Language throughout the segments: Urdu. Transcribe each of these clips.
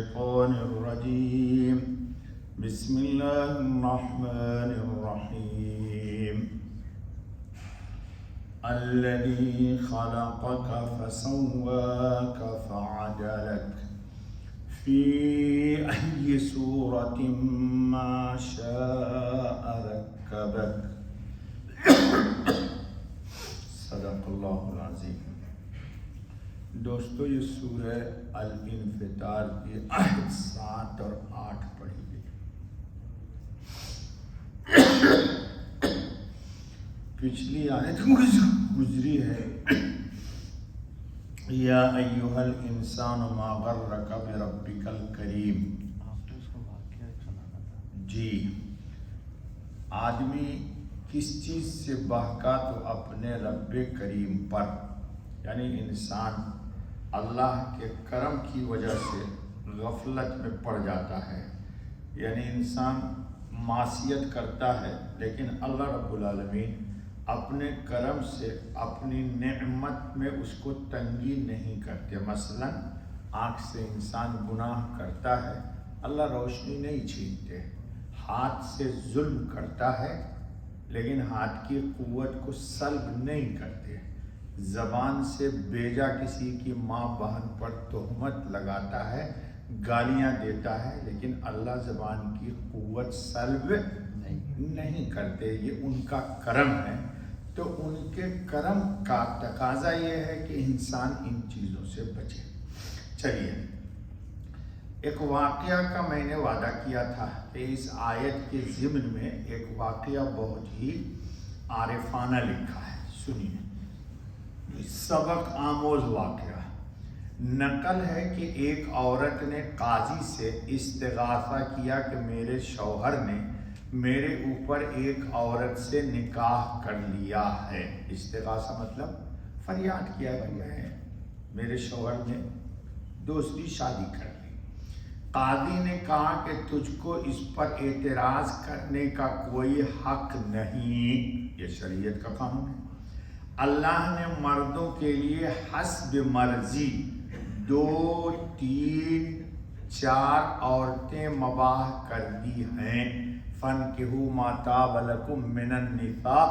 الشيطان الرجيم بسم الله الرحمن الرحيم الذي خلقك فسواك فعدلك في أي صورة ما شاء ركبك صدق اللہ العظیم۔ دوستو، یہ سورہ الانفطار کی آیت 7 اور 8 پڑھی گئی۔ پچھلی آیت گزری ہے، یا ایھا الانسان ما غرک بربک الکریم۔ آپ نے اس کو واقعہ سنانا تھا۔ جی، آدمی کس چیز سے بہکا تو اپنے رب کریم پر، یعنی انسان اللہ کے کرم کی وجہ سے غفلت میں پڑ جاتا ہے، یعنی انسان معصیت کرتا ہے لیکن اللہ رب العالمین اپنے کرم سے اپنی نعمت میں اس کو تنگی نہیں کرتے۔ مثلا آنکھ سے انسان گناہ کرتا ہے، اللہ روشنی نہیں چھینتے۔ ہاتھ سے ظلم کرتا ہے لیکن ہاتھ کی قوت کو سلب نہیں کرتے۔ زبان سے بیجا کسی کی ماں بہن پر تہمت لگاتا ہے، گالیاں دیتا ہے، لیکن اللہ زبان کی قوت سلب نہیں کرتے۔ یہ ان کا کرم ہے، تو ان کے کرم کا تقاضا یہ ہے کہ انسان ان چیزوں سے بچے۔ چلیے، ایک واقعہ کا میں نے وعدہ کیا تھا کہ اس آیت کے ضمن میں ایک واقعہ بہت ہی عارفانہ لکھا ہے، سنیے۔ سبق آموز واقعہ نقل ہے کہ ایک عورت نے قاضی سے استغاثہ کیا کہ میرے شوہر نے میرے اوپر ایک عورت سے نکاح کر لیا ہے۔ استغاثہ مطلب فریاد کیا کہ میرے شوہر نے دوسری شادی کر لی۔ قاضی نے کہا کہ تجھ کو اس پر اعتراض کرنے کا کوئی حق نہیں، یہ شریعت کا قانون ہے۔ اللہ نے مردوں کے لیے حسب مرضی 2، 3، 4 عورتیں مباح کر دی ہیں۔ فَانْكِحُوا مَا طَابَ لَكُم مِّنَ النِّسَاءِ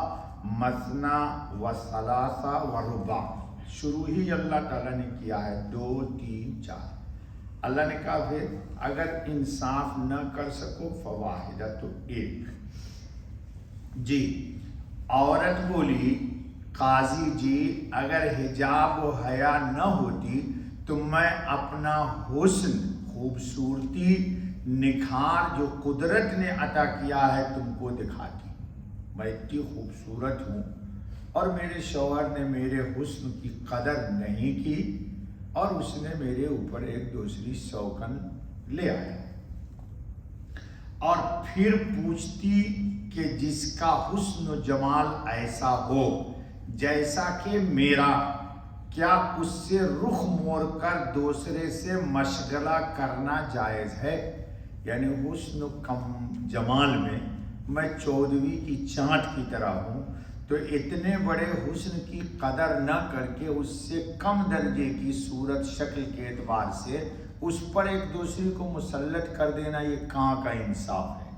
مَثْنَىٰ وَثُلَاثَ وَرُبَاعَ۔ شروع ہی اللہ تعالیٰ نے کیا ہے 2، 3، 4۔ اللہ نے کہا پھر اگر انصاف نہ کر سکو فواحدہ، تو ایک۔ جی، عورت بولی قاضی جی اگر حجاب و حیا نہ ہوتی تو میں اپنا حسن، خوبصورتی، نکھار جو قدرت نے عطا کیا ہے تم کو دکھاتی۔ میں اتنی خوبصورت ہوں اور میرے شوہر نے میرے حسن کی قدر نہیں کی اور اس نے میرے اوپر ایک دوسری سوگن لے آیا۔ اور پھر پوچھتی کہ جس کا حسن و جمال ایسا ہو جیسا کہ میرا، کیا اس سے رخ موڑ کر دوسرے سے مشغلہ کرنا جائز ہے؟ یعنی حسن و جمال میں 14ویں کی چاند کی طرح ہوں، تو اتنے بڑے حسن کی قدر نہ کر کے اس سے کم درجے کی صورت شکل کے اعتبار سے اس پر ایک دوسری کو مسلط کر دینا، یہ کہاں کا انصاف ہے؟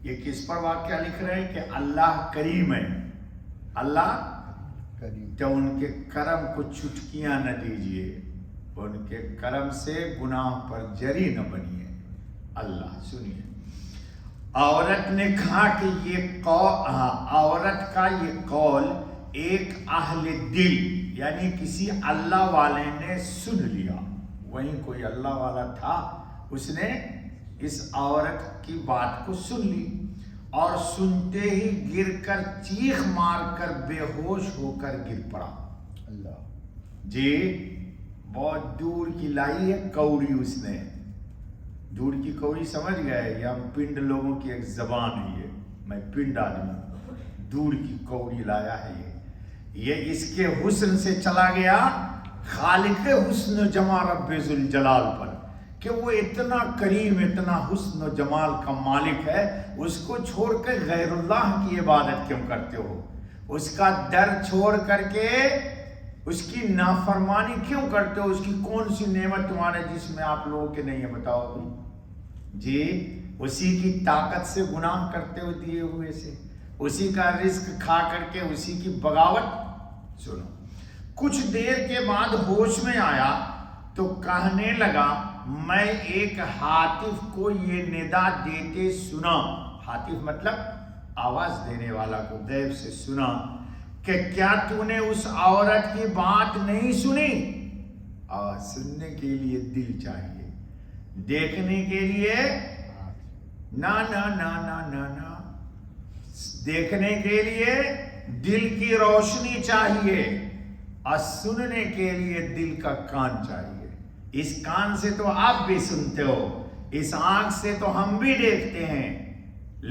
یہ کس پر واقعہ لکھ رہے ہیں کہ اللہ کریم ہے، اللہ تو ان کے کرم کو چٹکیاں نہ دیجیے، ان کے کرم سے گناہ پر جری نہ بنیے۔ اللہ سنیے، عورت نے کہا کہ یہ عورت کا یہ قول ایک اہل دل یعنی کسی اللہ والے نے سن لیا۔ وہیں کوئی اللہ والا تھا، اس نے اس عورت کی بات کو سن لی اور سنتے ہی گر کر چیخ مار کر بے ہوش ہو کر گر پڑا۔ اللہ جی، بہت دور کی لائی ہے کوڑی اس نے۔ دور کی کوڑی سمجھ گئے، یہ ہم پنڈ لوگوں کی ایک زبان ہے، یہ میں پنڈ آدمی ہوں، دور کی کوڑی لایا ہے یہ اس کے حسن سے چلا گیا خالق حسن و جمال رب ذوالجلال پر، کہ وہ اتنا کریم، اتنا حسن و جمال کا مالک ہے، اس کو چھوڑ کر غیر اللہ کی عبادت کیوں کرتے ہو؟ اس کا در چھوڑ کر کے اس کی نافرمانی کیوں کرتے ہو؟ اس کی کون سی نعمت تمہارے جس میں آپ لوگوں کے نہیں ہے بتاؤ جی؟ اسی کی طاقت سے گناہ کرتے ہو دیے ہوئے سے، اسی کا رزق کھا کر کے اسی کی بغاوت۔ سنو، کچھ دیر کے بعد ہوش میں آیا تو کہنے لگا میں ایک ہاتف کو یہ ندا دیتے سنا، ہاتف مطلب آواز دینے والا کو غیب سے سنا کہ کیا تو نے اس عورت کی بات نہیں سنی؟ آواز سننے کے لیے دل چاہیے، دیکھنے کے لیے نا نا نا نا نا نا، دیکھنے کے لیے دل کی روشنی چاہیے اور سننے کے لیے دل کا کان چاہیے۔ اس کان سے تو آپ بھی سنتے ہو، اس آنکھ سے تو ہم بھی دیکھتے ہیں،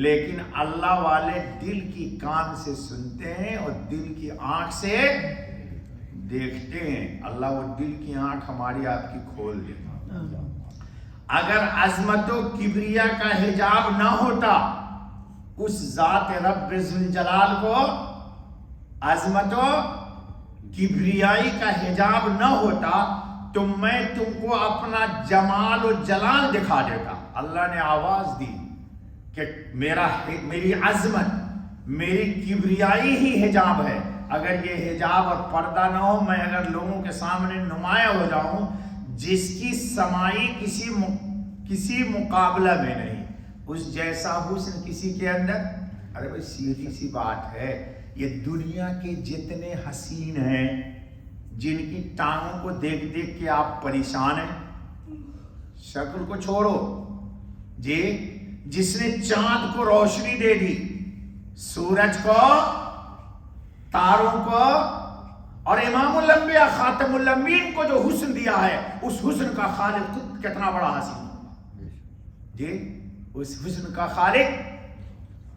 لیکن اللہ والے دل کی کان سے سنتے ہیں اور دل کی آنکھ سے دیکھتے ہیں۔ اللہ وہ دل کی آنکھ ہماری آپ کی کھول دے۔ اگر عظمت و کبریا کا حجاب نہ ہوتا، اس ذات رب ذوالجلال کو عظمت و کبریائی کا حجاب نہ ہوتا تو میں تم کو اپنا جمال و جلال دکھا دیتا۔ اللہ نے آواز دی کہ میری عظمت، میری کبریائی ہی حجاب ہے۔ اگر یہ حجاب اور پردہ نہ ہو، میں اگر لوگوں کے سامنے نمایاں ہو جاؤں جس کی سمائی کسی مقابلہ میں نہیں، اس جیسا حسن کسی کے اندر۔ ارے بھائی سیدھی سی بات ہے، یہ دنیا کے جتنے حسین ہیں جن کی ٹانگوں کو دیکھ دیکھ کے آپ پریشان ہیں، شکل کو چھوڑو جی، جس نے چاند کو روشنی دے دی، سورج کو، تاروں کو، اور امام الانبیاء خاتم الانبیاء کو جو حسن دیا ہے، اس حسن کا خالق خود کتنا بڑا حسین ہوگا جی، اس حسن کا خالق۔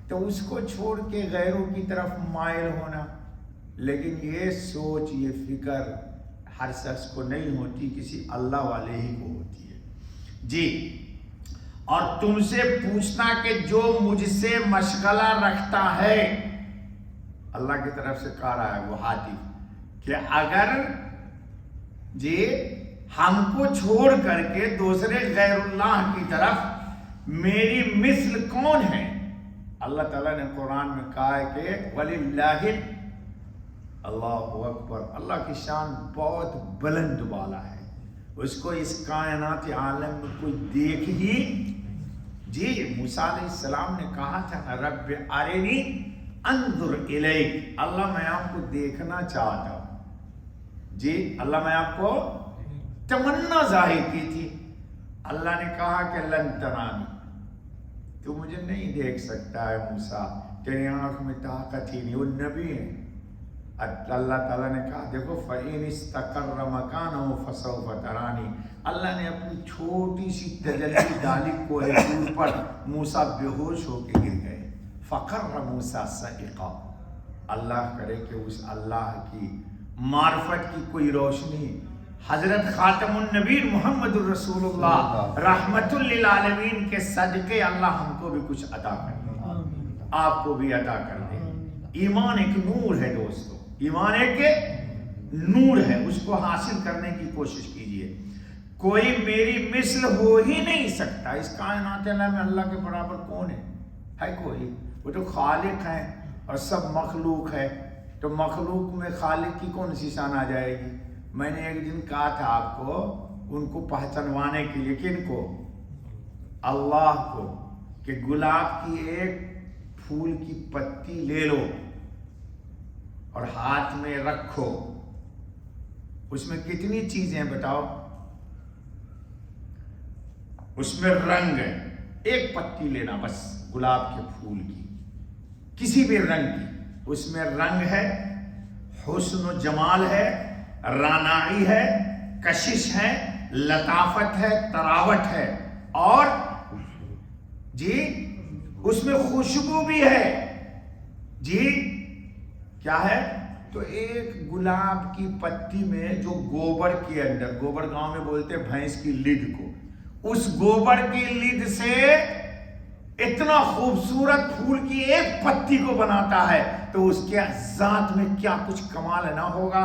تو اس کو چھوڑ کے غیروں کی طرف مائل ہونا، لیکن یہ سوچ، یہ فکر ہر شخص کو نہیں ہوتی، کسی اللہ والے ہی کو ہوتی ہے جی۔ اور تم سے پوچھنا کہ جو مجھ سے مشغلہ رکھتا ہے، اللہ کی طرف سے کہا رہا ہے وہ ہاتف کہ اگر جی ہم کو چھوڑ کر کے دوسرے غیر اللہ کی طرف میری مثل کون ہے؟ اللہ تعالیٰ نے قرآن میں کہا ہے کہ وَلِلَّهِ اللہ اکبر، اللہ کی شان بہت بلند بالا ہے، اس کو اس کائنات عالم میں کوئی دیکھ ہی جی۔ موسیٰ علیہ السلام نے کہا تھا رب ارنی انظر الیک، اللہ میں آپ کو دیکھنا چاہتا ہوں جی، اللہ میں آپ کو تمنا ظاہر کی تھی۔ اللہ نے کہا کہ لن ترانی، تو مجھے نہیں دیکھ سکتا ہے موسیٰ، تیری آنکھ میں طاقت ہی نہیں، وہ نبی ہے۔ اللہ تعالیٰ نے کہا دیکھو فَإِنِ اسْتَقَرَّ مَكَانَهُ فَسَوْفَ تَرَانِي، اللہ نے اپنی چھوٹی سی تجلی ڈالی کوہ طور پر، موسیٰ بے ہوش ہو کے گر گئے۔ فَقَرَّ مُوسَىٰ صَعِقًا، اللہ کرے کہ اس اللہ کی معرفت کی کوئی روشنی حضرت خاتم النبی محمد الرسول اللہ رحمت للعالمین کے صدقے اللہ ہم کو بھی کچھ عطا کر دے، آپ کو بھی عطا کر دے۔ ایمان ایک نور ہے دوستو، ایمان ایک نور ہے، اس کو حاصل کرنے کی کوشش کیجئے۔ کوئی میری مثل ہو ہی نہیں سکتا، اس کائنات میں اللہ کے برابر کون ہے کوئی؟ وہ تو خالق ہے اور سب مخلوق ہے، تو مخلوق میں خالق کی کون سی شان آ جائے گی؟ میں نے ایک دن کہا تھا آپ کو ان کو پہچانوانے کے لیے، کن کو؟ اللہ کو، کہ گلاب کی ایک پھول کی پتی لے لو اور ہاتھ میں رکھو، اس میں کتنی چیزیں بتاؤ؟ اس میں رنگ ہے، ایک پتی لینا بس گلاب کے پھول کی، کسی بھی رنگ کی، اس میں رنگ ہے، حسن و جمال ہے، رانائی ہے، کشش ہے، لطافت ہے، تراوٹ ہے، اور جی اس میں خوشبو بھی ہے جی۔ کیا ہے؟ تو ایک گلاب کی پتی میں جو گوبر کے اندر، گوبر گاؤں میں بولتے بھینس کی لد کو، اس گوبر کی لد سے اتنا خوبصورت پھول کی ایک پتی کو بناتا ہے، تو اس کے ذات میں کیا کچھ کمال نہ ہوگا؟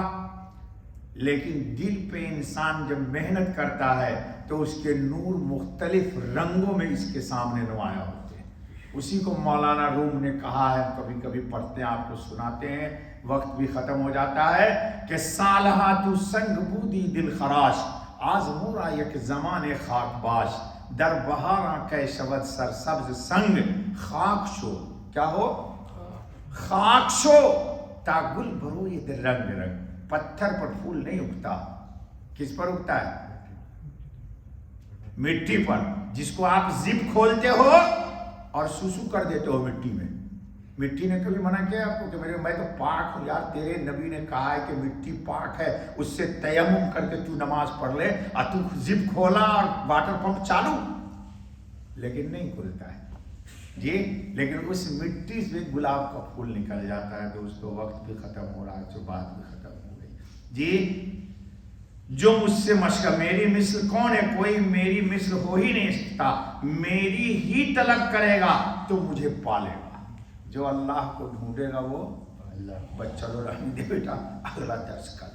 لیکن دل پہ انسان جب محنت کرتا ہے تو اس کے نور مختلف رنگوں میں اس کے سامنے نمایاں ہوتے ہیں. اسی کو مولانا روم نے کہا ہے, کبھی کبھی پڑھتے ہیں, آپ کو سناتے ہیں, وقت بھی ختم ہو جاتا ہے, کہ سالہا تو سنگ بودی دل خراش, آز مورا یک زمان خاک باش, در بہاراں کے شود سر سبز سنگ, خاک شو, کیا ہو, خاک شو, تا گل بروئے در رنگ رنگ. پتھر پر پھول نہیں اگتا, کس پر اگتا ہے, مٹی پر, جس کو آپ زپ کھولتے ہو اور سوسو کر دیتے ہو مٹی میں. مٹی نے کبھی منع کیا آپ کو کہ میں تو پاک ہوں یار, تیرے نبی نے کہا ہے کہ مٹی پاک ہے, اس سے تیمم کر کے تو نماز پڑھ لے, اور تو زپ کھولا اور واٹر پمپ چالو, لیکن نہیں کھلتا ہے جی. لیکن اس مٹی سے گلاب کا پھول نکل جاتا ہے. دوستو وقت بھی ختم ہو رہا ہے, جو بات بھی ختم ہو گئی جی. جو مجھ سے مشکل, میری مثل کون ہے, کوئی میری مثل ہو ہی نہیں سکتا, میری ہی طلب کرے گا تو مجھے پالے گا. جو اللہ کو ڈھونڈے گا وہ بس. چلو رہنے دے بیٹا, اگلا درس کر.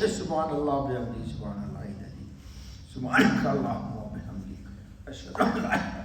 سبحان اللہ بحمدہ, سبحان اللہ العظیم, سبحانک اللہم و بحمدک, اشہد ان لا